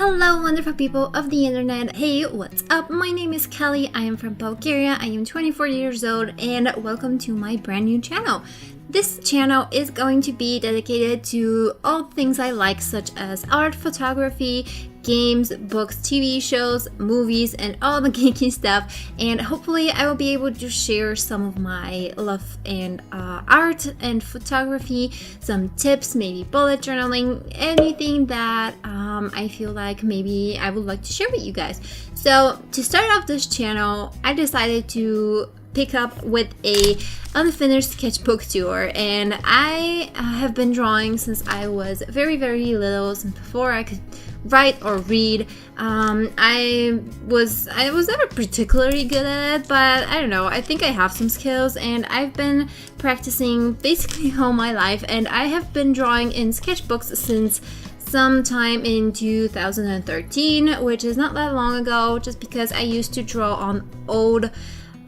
Hello wonderful people of the internet. Hey, what's up? My name is Kelly. I am from Bulgaria. I am 24 years old and welcome to my brand new channel. This channel is going to be dedicated to all things I like, such as art, photography, games, books, TV shows, movies, and all the geeky stuff. And hopefully I will be able to share some of my love and art and photography, some tips, maybe bullet journaling, anything that I feel like maybe I would like to share with you guys. So to start off this channel, I decided to pick up with a unfinished sketchbook tour, and I have been drawing since I was very little, since before I could write or read. I was never particularly good at it, but I don't know, I think I have some skills, and I've been practicing basically all my life, and I have been drawing in sketchbooks since sometime in 2013, which is not that long ago, just because I used to draw on old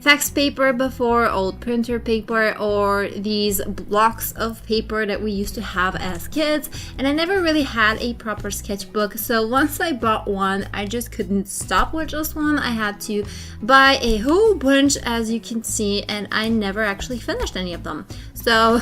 fax paper before, old printer paper, or these blocks of paper that we used to have as kids, and I never really had a proper sketchbook. So once I bought one, I just couldn't stop with just one. I had to buy a whole bunch, as you can see, and I never actually finished any of them. So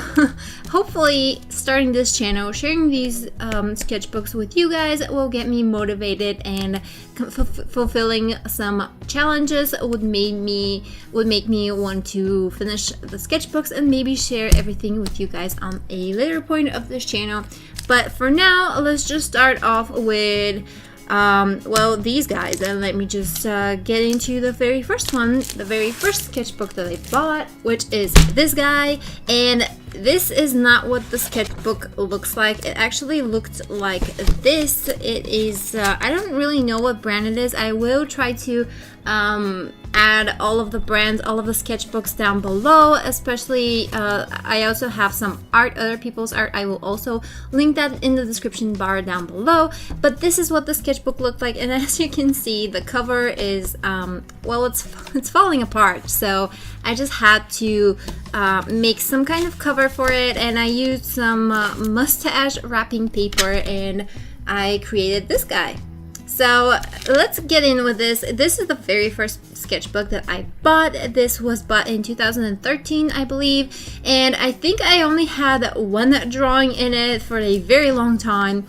hopefully starting this channel, sharing these sketchbooks with you guys will get me motivated, and fulfilling some challenges would make me want to finish the sketchbooks and maybe share everything with you guys on a later point of this channel. But for now, let's just start off with well, these guys, and let me just get into the very first one, the very first sketchbook that I bought, which is this guy. And this is not what the sketchbook looks like. It actually looked like this. It is I don't really know what brand it is. I will try to add all of the brands, all of the sketchbooks down below, especially I also have some art, other people's art. I will also link that in the description bar down below. But this is what the sketchbook looked like, and as you can see, the cover is well, it's falling apart, so I just had to make some kind of cover for it, and I used some mustache wrapping paper, and I created this guy. So let's get in with this. This is the very first sketchbook that I bought. This was bought in 2013, I believe, and I think I only had one drawing in it for a very long time.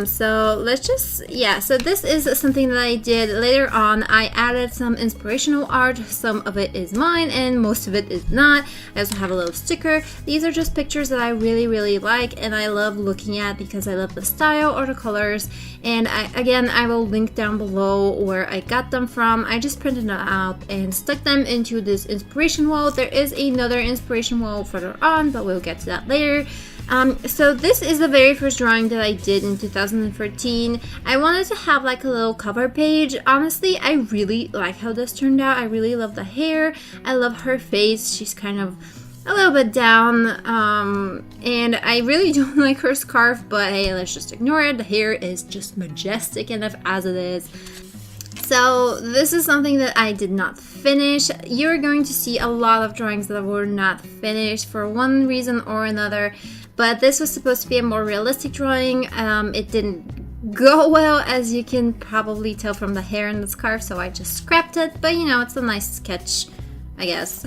So let's just, yeah, so this is something that I did later on. I added some inspirational art. Some of it is mine and most of it is not. I also have a little sticker. These are just pictures that I really like and I love looking at because I love the style or the colors. And I will link down below where I got them from. I just printed them out and stuck them into this inspiration wall. There is another inspiration wall further on, but we'll get to that later. So this is the very first drawing that I did in 2013. I wanted to have like a little cover page. Honestly, I really like how this turned out. I really love the hair. I love her face. She's kind of a little bit down, and I really don't like her scarf, but hey, let's just ignore it. The hair is just majestic enough as it is. So this is something that I did not finish. You're going to see a lot of drawings that were not finished for one reason or another, but this was supposed to be a more realistic drawing. It didn't go well, as you can probably tell from the hair and the scarf, so I just scrapped it, but you know, it's a nice sketch, I guess.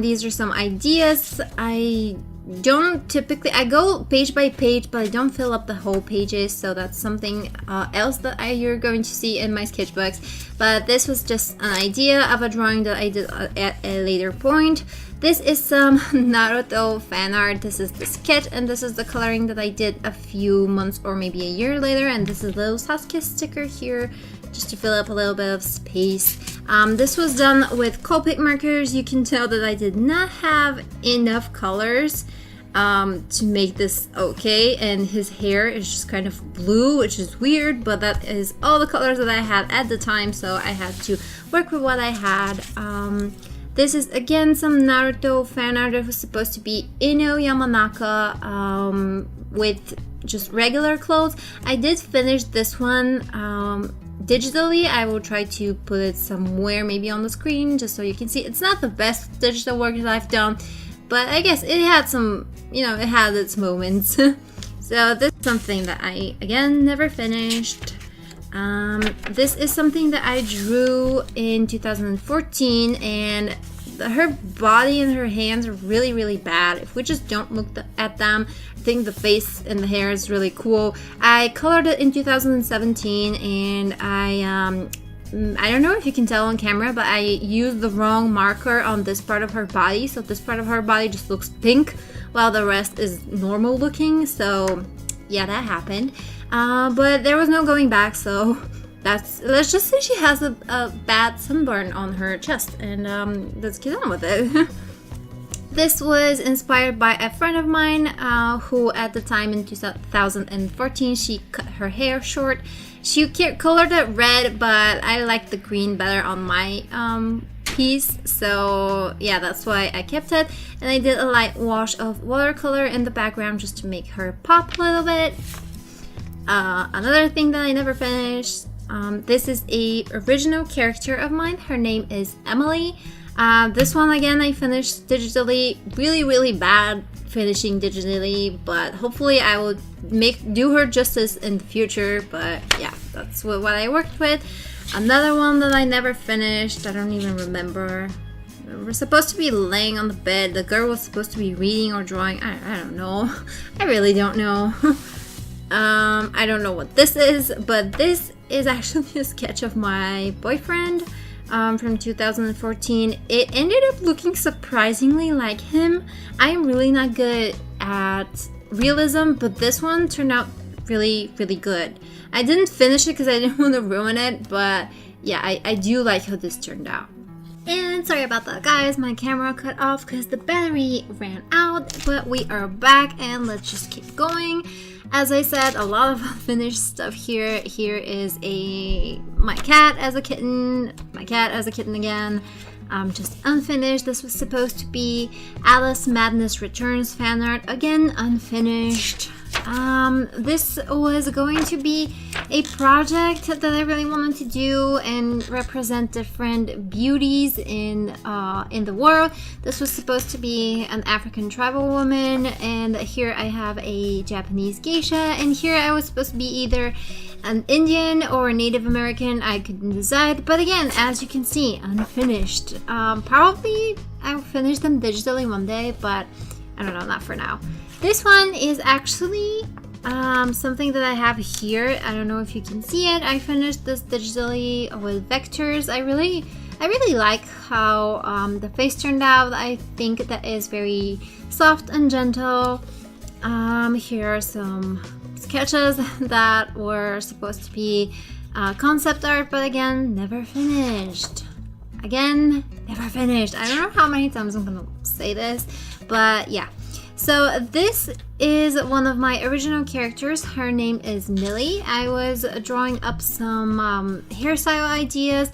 These are some ideas. I don't typically, I go page by page, but I don't fill up the whole pages, so that's something else that you're going to see in my sketchbooks. But this was just an idea of a drawing that I did at a later point. This is some Naruto fan art. This is the sketch, and this is the coloring that I did a few months or maybe a year later, and this is a little Sasuke sticker here just to fill up a little bit of space. This was done with Copic markers. You can tell that I did not have enough colors to make this okay, and his hair is just kind of blue, which is weird, but that is all the colors that I had at the time, so I had to work with what I had. This is again some Naruto fan art. It was supposed to be Ino Yamanaka with just regular clothes. I did finish this one digitally. I will try to put it somewhere, maybe on the screen, just so you can see. It's not the best digital work that I've done, but I guess it had some, you know, it had its moments. So this is something that I, again, never finished. This is something that I drew in 2014, and her body and her hands are really, really bad. If we just don't look at them, I think the face and the hair is really cool. I colored it in 2017, and I don't know if you can tell on camera, but I used the wrong marker on this part of her body. So this part of her body just looks pink, while the rest is normal looking. So yeah, that happened. But there was no going back, so let's just say she has a bad sunburn on her chest, and let's get on with it. This was inspired by a friend of mine who at the time in 2014, she cut her hair short. She colored it red, but I like the green better on my piece, so yeah, that's why I kept it. And I did a light wash of watercolor in the background just to make her pop a little bit. Another thing that I never finished, this is a original character of mine. Her name is Emily. This one again I finished digitally. Really, really bad finishing digitally, but hopefully I will do her justice in the future. But yeah, that's what I worked with. Another one that I never finished, I don't even remember. We're supposed to be laying on the bed. The girl was supposed to be reading or drawing. I don't know. I really don't know. I don't know what this is, but this is actually a sketch of my boyfriend from 2014. It ended up looking surprisingly like him. I'm really not good at realism, but this one turned out really, really good. I didn't finish it because I didn't want to ruin it, but yeah, I do like how this turned out. And sorry about that, guys, my camera cut off because the battery ran out, but we are back and let's just keep going. As I said, a lot of unfinished stuff here. Here is my cat as a kitten, my cat as a kitten again. Just unfinished. This was supposed to be Alice Madness Returns fan art, again unfinished. This was going to be a project that I really wanted to do and represent different beauties in the world. This was supposed to be an African tribal woman, and here I have a Japanese geisha, and here I was supposed to be either an Indian or a Native American. I couldn't decide, but again, as you can see, unfinished. Probably I'll finish them digitally one day, but I don't know, not for now. This one is actually something that I have here. I don't know if you can see it. I finished this digitally with vectors. I really like how the face turned out. I think that is very soft and gentle. Here are some sketches that were supposed to be concept art, but again, never finished. Again, never finished. I don't know how many times I'm gonna say this, but yeah. So this is one of my original characters. Her name is Millie. I was drawing up some hairstyle ideas.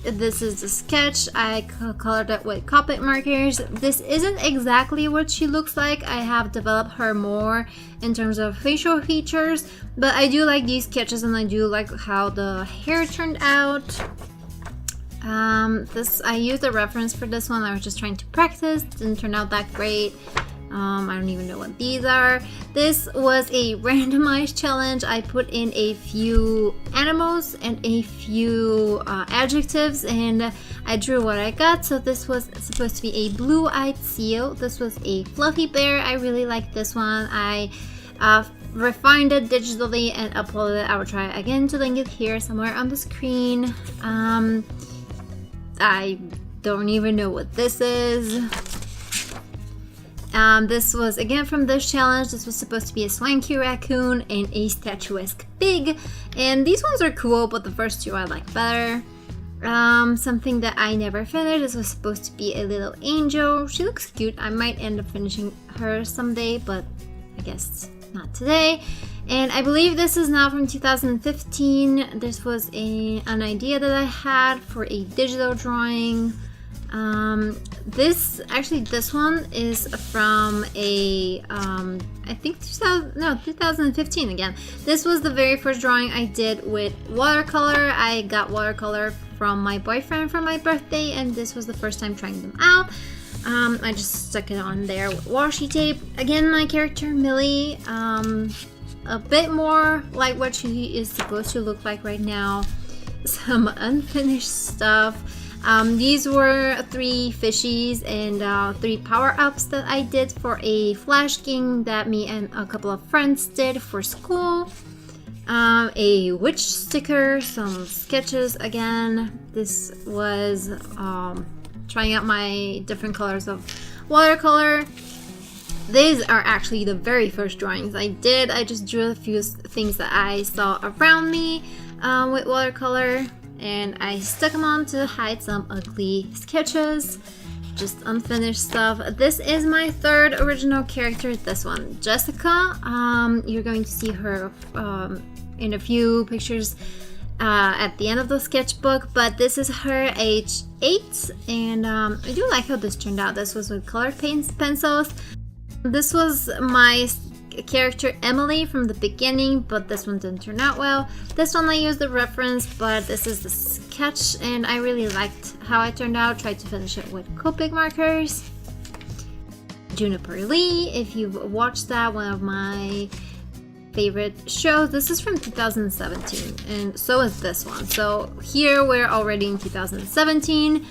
This is the sketch. I colored it with Copic markers. This isn't exactly what she looks like. I have developed her more in terms of facial features, but I do like these sketches and I do like how the hair turned out. I used a reference for this one. I was just trying to practice. Didn't turn out that great. I don't even know what these are. This was a randomized challenge. I put in a few animals and a few adjectives, and I drew what I got. So this was supposed to be a blue-eyed seal. This was a fluffy bear. I really like this one. I refined it digitally and uploaded it. I will try again to link it here somewhere on the screen. I don't even know what this is. This was again from this challenge. This was supposed to be a swanky raccoon and a statuesque pig, and these ones are cool, but the first two I like better. Something that I never finished. This was supposed to be a little angel. She looks cute. I might end up finishing her someday, but I guess not today. And I believe this is now from 2015. This was an idea that I had for a digital drawing. This one is from I think 2015 again. This was the very first drawing I did with watercolor. I got watercolor from my boyfriend for my birthday, and this was the first time trying them out. I just stuck it on there with washi tape. Again, my character Millie. a bit more like what she is supposed to look like right now. Some unfinished stuff. These were 3 fishies and 3 power-ups that I did for a flash game that me and a couple of friends did for school. A witch sticker, some sketches again. This was trying out my different colors of watercolor. These are actually the very first drawings I did. I just drew a few things that I saw around me with watercolor, and I stuck them on to hide some ugly sketches, just unfinished stuff. This is my 3rd original character, this one, Jessica. You're going to see her in a few pictures at the end of the sketchbook, but this is her age 8, and I do like how this turned out. This was with colored pencils. This was my character Emily from the beginning, but this one didn't turn out well. This one I used the reference, but this is the sketch, and I really liked how it turned out. Tried to finish it with Copic markers. Juniper Lee, if you've watched that, one of my favorite shows. This is from 2017, and so is this one. So here we're already in 2017.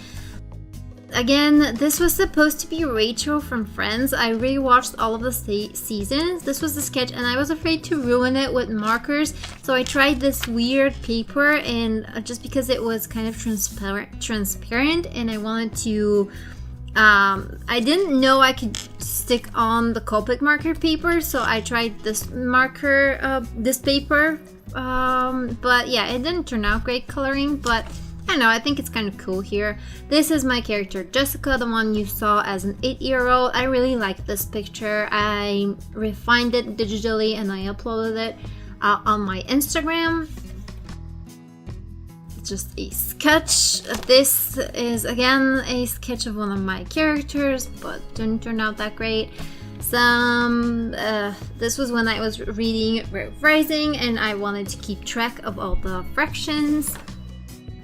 Again, this was supposed to be Rachel from Friends. I rewatched all of the seasons. This was the sketch, and I was afraid to ruin it with markers, so I tried this weird paper, and just because it was kind of transparent, and I wanted to I didn't know I could stick on the Copic marker paper, so I tried this marker, this paper, but yeah, it didn't turn out great coloring, but I don't know, I think it's kind of cool here. This is my character Jessica, the one you saw as an 8-year-old. I really like this picture. I refined it digitally and I uploaded it on my Instagram. It's just a sketch. This is again a sketch of one of my characters, but didn't turn out that great. This was when I was reading Red Rising and I wanted to keep track of all the fractions.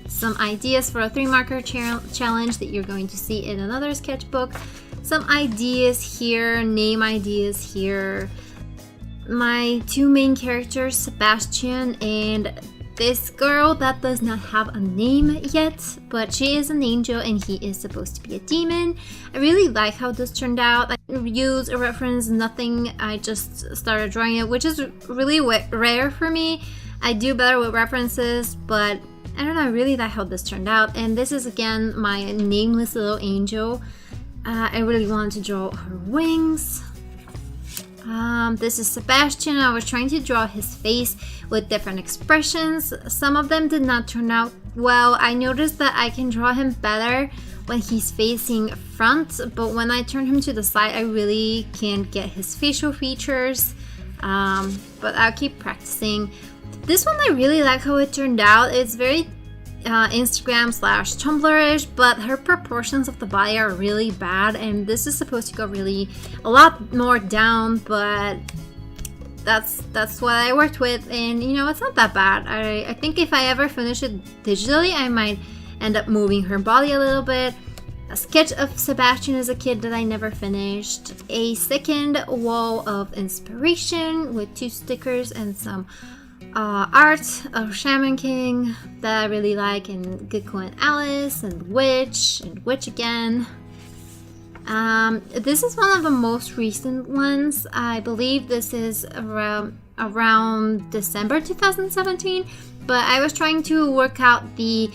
Some ideas for a 3-marker challenge that you're going to see in another sketchbook. Some ideas here, name ideas here. My 2 main characters, Sebastian and this girl that does not have a name yet, but she is an angel and he is supposed to be a demon. I really like how this turned out. I didn't use a reference, nothing. I just started drawing it, which is really rare for me. I do better with references, but I don't know, I really like how this turned out. And this is again my nameless little angel. I really wanted to draw her wings. This is Sebastian. I was trying to draw his face with different expressions. Some of them did not turn out well. I noticed that I can draw him better when he's facing front, but when I turn him to the side, I really can't get his facial features. But I'll keep practicing. This one I really like how it turned out. It's very Instagram/Tumblr-ish, but her proportions of the body are really bad, and this is supposed to go really a lot more down, but that's what I worked with, and you know, it's not that bad. I think if I ever finish it digitally, I might end up moving her body a little bit. A sketch of Sebastian as a kid that I never finished. A second wall of inspiration with 2 stickers and some art of Shaman King that I really like, and Gecko and Alice, and Witch again. This is one of the most recent ones. I believe this is around December 2017, but I was trying to work out the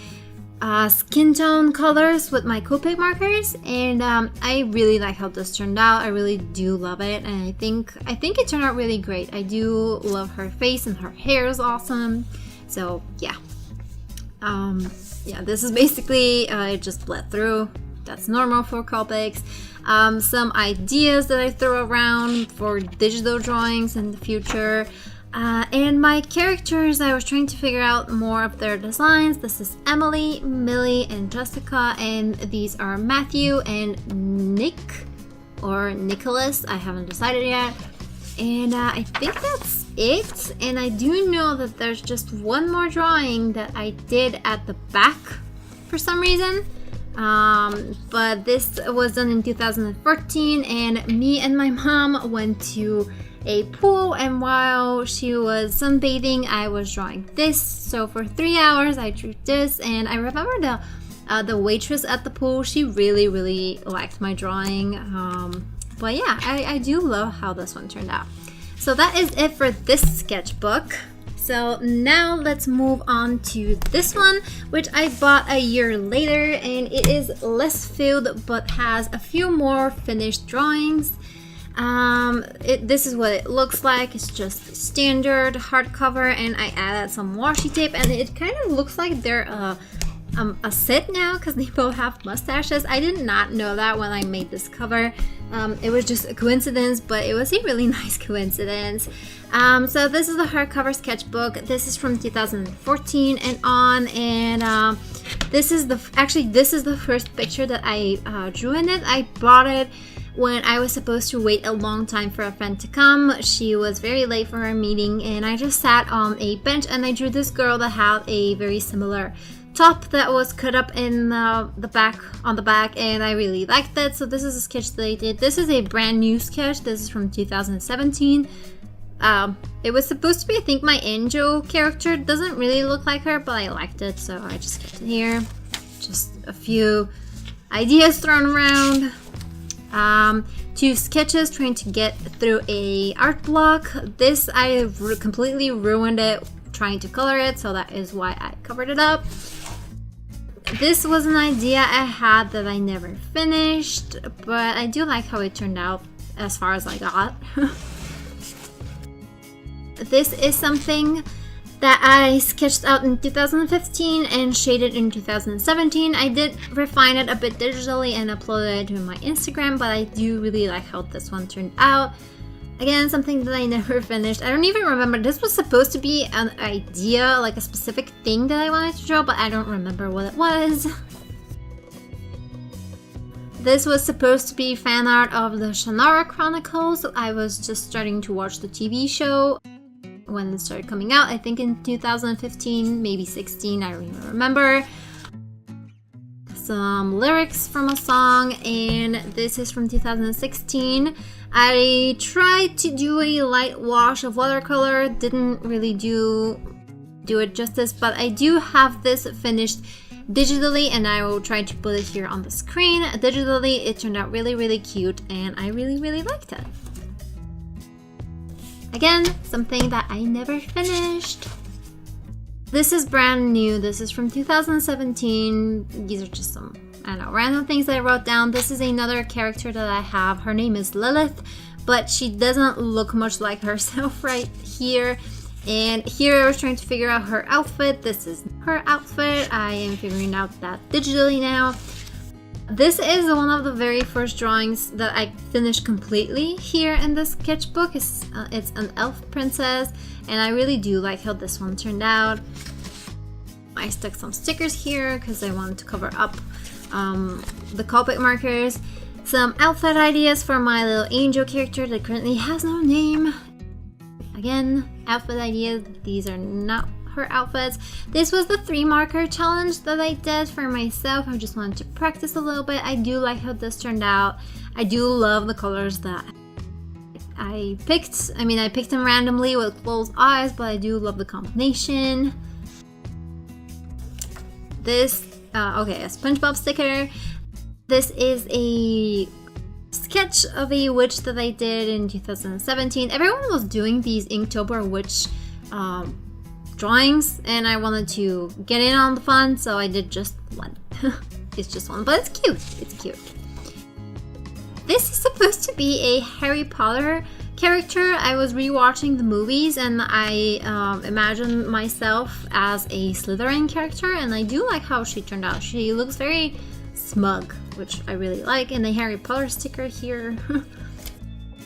skin tone colors with my Copic markers, and I really like how this turned out. I really do love it, and I think it turned out really great. I do love her face, and her hair is awesome. So yeah, yeah, this is basically it just bled through. That's normal for Copics. Some ideas that I throw around for digital drawings in the future. And my characters, I was trying to figure out more of their designs. This is Emily, Millie, and Jessica, and these are Matthew and Nick, or Nicholas. I haven't decided yet. And I think that's it. And I do know that there's just one more drawing that I did at the back for some reason. But this was done in 2014, and me and my mom went to a pool, and while she was sunbathing I was drawing this. So for 3 hours I drew this, and I remember the waitress at the pool, she really liked my drawing. But yeah, I do love how this one turned out. So that is it for this sketchbook. So now let's move on to this one, which I bought a year later, and it is less filled but has a few more finished drawings. This is what it looks like. It's just standard hardcover, and I added some washi tape, and it kind of looks like they're a set now because they both have mustaches. I did not know that when I made this cover. It was just a coincidence, but it was a really nice coincidence. So this is the hardcover sketchbook. This is from 2014 and on, and this is the first picture that I drew in it. I bought it when I was supposed to wait a long time for a friend to come. She was very late for her meeting, and I just sat on a bench and I drew this girl that had a very similar top that was cut up in the back, and I really liked it. So this is a sketch that I did. This is a brand new sketch. This is from 2017. It was supposed to be, I think, my angel character. It doesn't really look like her, but I liked it, so I just kept it here. Just a few ideas thrown around. 2 sketches trying to get through a art block. This I completely ruined it trying to color it, so that is why I covered it up. This was an idea I had that I never finished, but I do like how it turned out as far as I got. This is something that I sketched out in 2015 and shaded in 2017. I did refine it a bit digitally and uploaded it to my Instagram, but I do really like how this one turned out. Again, something that I never finished. I don't even remember. This was supposed to be an idea, like a specific thing that I wanted to draw, but I don't remember what it was. This was supposed to be fan art of the Shannara Chronicles. I was just starting to watch the TV show when it started coming out. I think in 2015, maybe 16, I don't even remember. Some lyrics from a song, and this is from 2016. I tried to do a light wash of watercolor, didn't really do it justice, but I do have this finished digitally, and I will try to put it here on the screen. Digitally, it turned out really cute, and I really liked it. Again, something that I never finished. This is brand new. This is from 2017. These are just some, I don't know, random things that I wrote down. This is another character that I have. Her name is Lilith, but she doesn't look much like herself right here. And here I was trying to figure out her outfit. This is her outfit. I am figuring out that digitally now. This is one of the very first drawings that I finished completely here in this sketchbook. It's an elf princess, and I really do like how this one turned out. I stuck some stickers here because I wanted to cover up the Copic markers. Some outfit ideas for my little angel character that currently has no name. Again, outfit ideas. These are not her outfits. This was the 3 marker challenge that I did for myself. I just wanted to practice a little bit. I do like how this turned out. I do love the colors that I picked. I mean, I picked them randomly with closed eyes, but I do love the combination. This, okay, a SpongeBob sticker. This is a sketch of a witch that I did in 2017. Everyone was doing these Inktober witch drawings, and I wanted to get in on the fun, so I did just one. It's just one, but it's cute. It's cute. This is supposed to be a Harry Potter character. I was rewatching the movies, and I imagined myself as a Slytherin character, and I do like how she turned out. She looks very smug, which I really like, and the Harry Potter sticker here.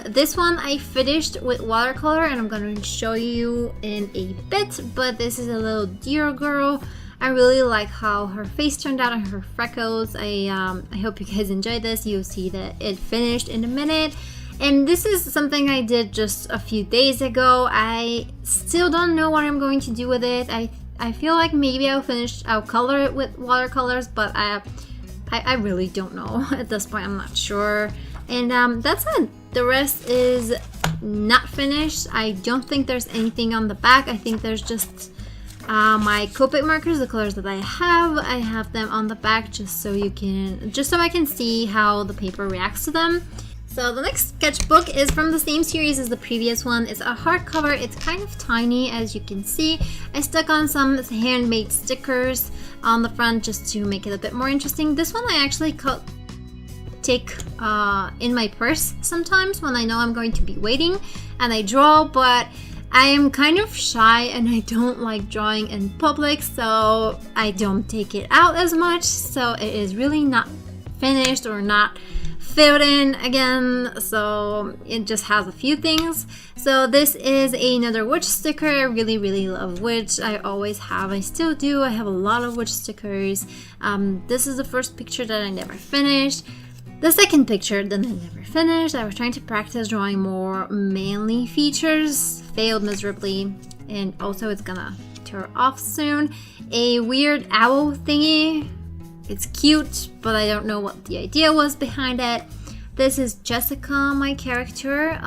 This one I finished with watercolor, and I'm going to show you in a bit, but this is a little deer girl. I really like how her face turned out and her freckles. I hope you guys enjoyed this. You'll see that it finished in a minute. And this is something I did just a few days ago. I still don't know what I'm going to do with it. I feel like maybe I'll color it with watercolors, but I really don't know at this point. I'm not sure. And that's it. The rest is not finished. I don't think there's anything on the back. I think there's just my Copic markers, the colors that I have them on the back just so I can see how the paper reacts to them. So the next sketchbook is from the same series as the previous one. It's a hardcover. It's kind of tiny, as you can see. I stuck on some handmade stickers on the front just to make it a bit more interesting. This one I actually take in my purse sometimes when I know I'm going to be waiting and I draw, but I am kind of shy and I don't like drawing in public, so I don't take it out as much. So it is really not finished or not filled in again, so it just has a few things. So this is another witch sticker. I really love witch. I always have, I still do. I have a lot of witch stickers. This is the first picture that I never finished. The second picture that I never finished. I was trying to practice drawing more manly features, failed miserably, and also it's gonna tear off soon. A weird owl thingy. It's cute, but I don't know what the idea was behind it. This is Jessica, my character,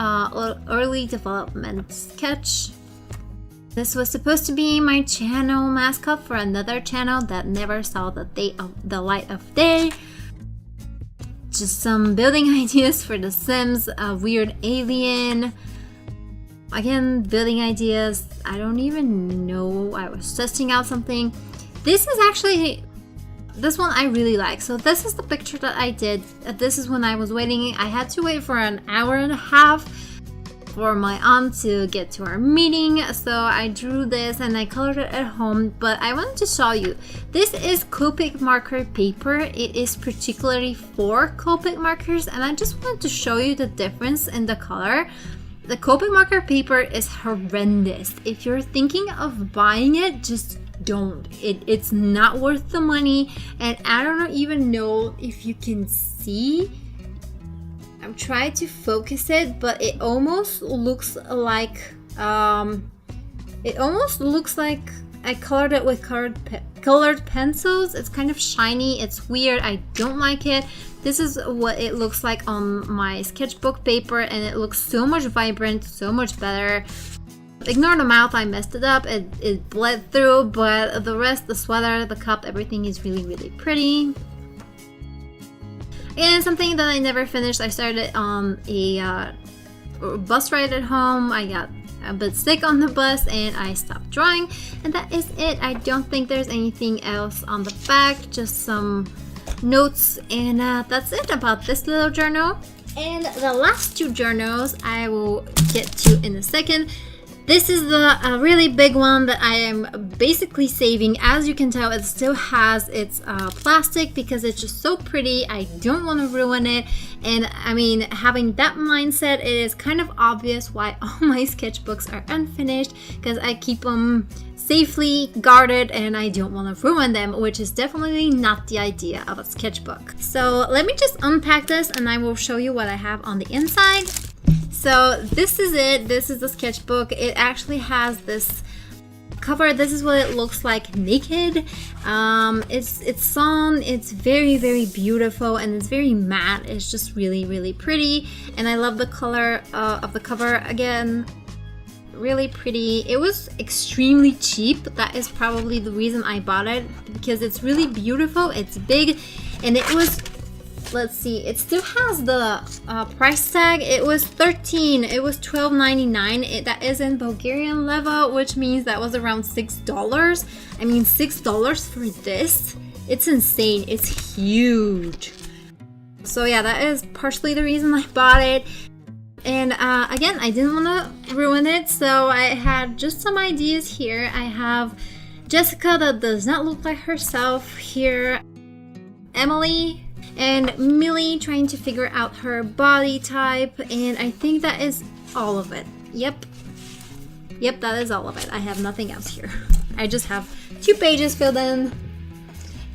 early development sketch. This was supposed to be my channel mascot for another channel that never saw the light of day. Just some building ideas for The Sims, a weird alien. Again, building ideas. I don't even know. I was testing out something. This one I really like. So this is the picture that I did. This is when I was waiting. I had to wait for an hour and a half for my aunt to get to our meeting. So I drew this and I colored it at home, but I wanted to show you. This is Copic marker paper. It is particularly for Copic markers, and I just wanted to show you the difference in the color. The Copic marker paper is horrendous. If you're thinking of buying it, just don't. It's not worth the money, and I don't even know if you can see. I'm trying to focus it, but it almost looks like I colored it with colored pencils. It's kind of shiny. It's weird. I don't like it. This is what it looks like on my sketchbook paper, and it looks so much vibrant, so much better. Ignore the mouth, I messed it up. It bled through, but the rest, the sweater, the cup, everything is really pretty. And something that I never finished, I started on a bus ride at home. I got a bit sick on the bus and I stopped drawing, and that is it. I don't think there's anything else on the back, just some notes, and that's it about this little journal. And the last two journals I will get to in a second. This is the really big one that I am basically saving. As you can tell, it still has its plastic because it's just so pretty. I don't want to ruin it. And I mean, having that mindset, it is kind of obvious why all my sketchbooks are unfinished, because I keep them safely guarded and I don't want to ruin them, which is definitely not the idea of a sketchbook. So let me just unpack this and I will show you what I have on the inside. So this is it. This is the sketchbook. It actually has this cover. This is what it looks like naked. It's sewn. It's very beautiful, and it's very matte. It's just really pretty, and I love the color of the cover. Again, really pretty. It was extremely cheap. That is probably the reason I bought it, because it's really beautiful. It's big, and it was, let's see, it still has the price tag. It was $12.99. That is in Bulgarian leva, which means that was around $6. I mean, $6 for this, it's insane. It's huge. So yeah, that is partially the reason I bought it. And again, I didn't want to ruin it, so I had just some ideas here. I have Jessica that does not look like herself here, Emily and Millie trying to figure out her body type, and I think that is all of it. Yep, that is all of it. I have nothing else here. I just have 2 pages filled in.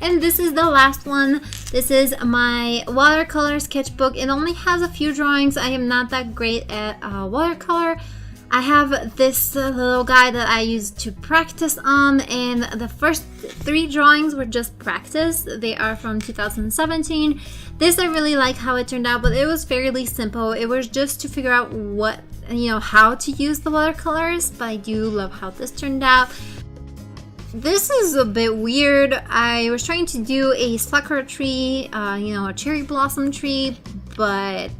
And this is the last one. This is my watercolor sketchbook. It only has a few drawings. I am not that great at watercolor. I have this little guy that I used to practice on, and the first 3 drawings were just practice. They are from 2017. This I really like how it turned out, but it was fairly simple. It was just to figure out what you know, how to use the watercolors, but I do love how this turned out. This is a bit weird. I was trying to do a sakura tree, you know, a cherry blossom tree, but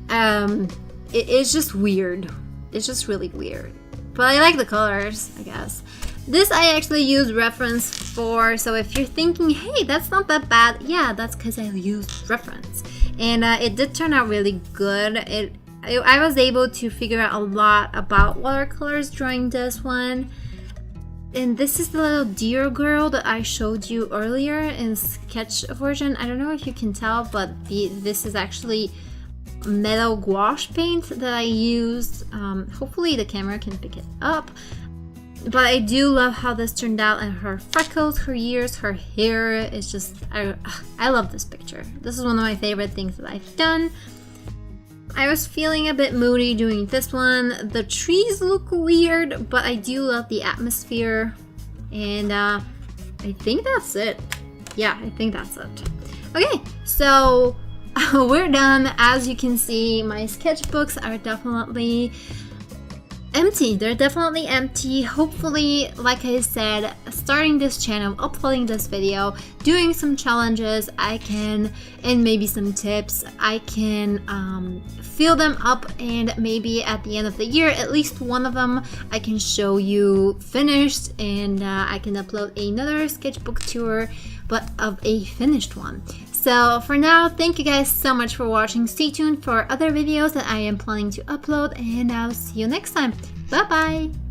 it's just weird. It's just really weird. But I like the colors, I guess. This I actually use reference for, so if you're thinking, hey, that's not that bad, yeah, that's because I used reference. And it did turn out really good. I was able to figure out a lot about watercolors drawing this one. And this is the little deer girl that I showed you earlier in sketch version. I don't know if you can tell, but this is actually metal gouache paint that I used. Hopefully the camera can pick it up. But I do love how this turned out, and her freckles, her ears, her hair. It's just, I love this picture. This is one of my favorite things that I've done. I was feeling a bit moody doing this one. The trees look weird, but I do love the atmosphere. And I think that's it. Yeah, I think that's it. Okay, so we're done. As you can see, my sketchbooks are definitely empty. They're definitely empty. Hopefully, like I said, starting this channel, uploading this video, doing some challenges, I can, and maybe some tips, I can fill them up, and maybe at the end of the year, at least one of them I can show you finished, and I can upload another sketchbook tour, but of a finished one. So for now, thank you guys so much for watching. Stay tuned for other videos that I am planning to upload, and I'll see you next time. Bye bye!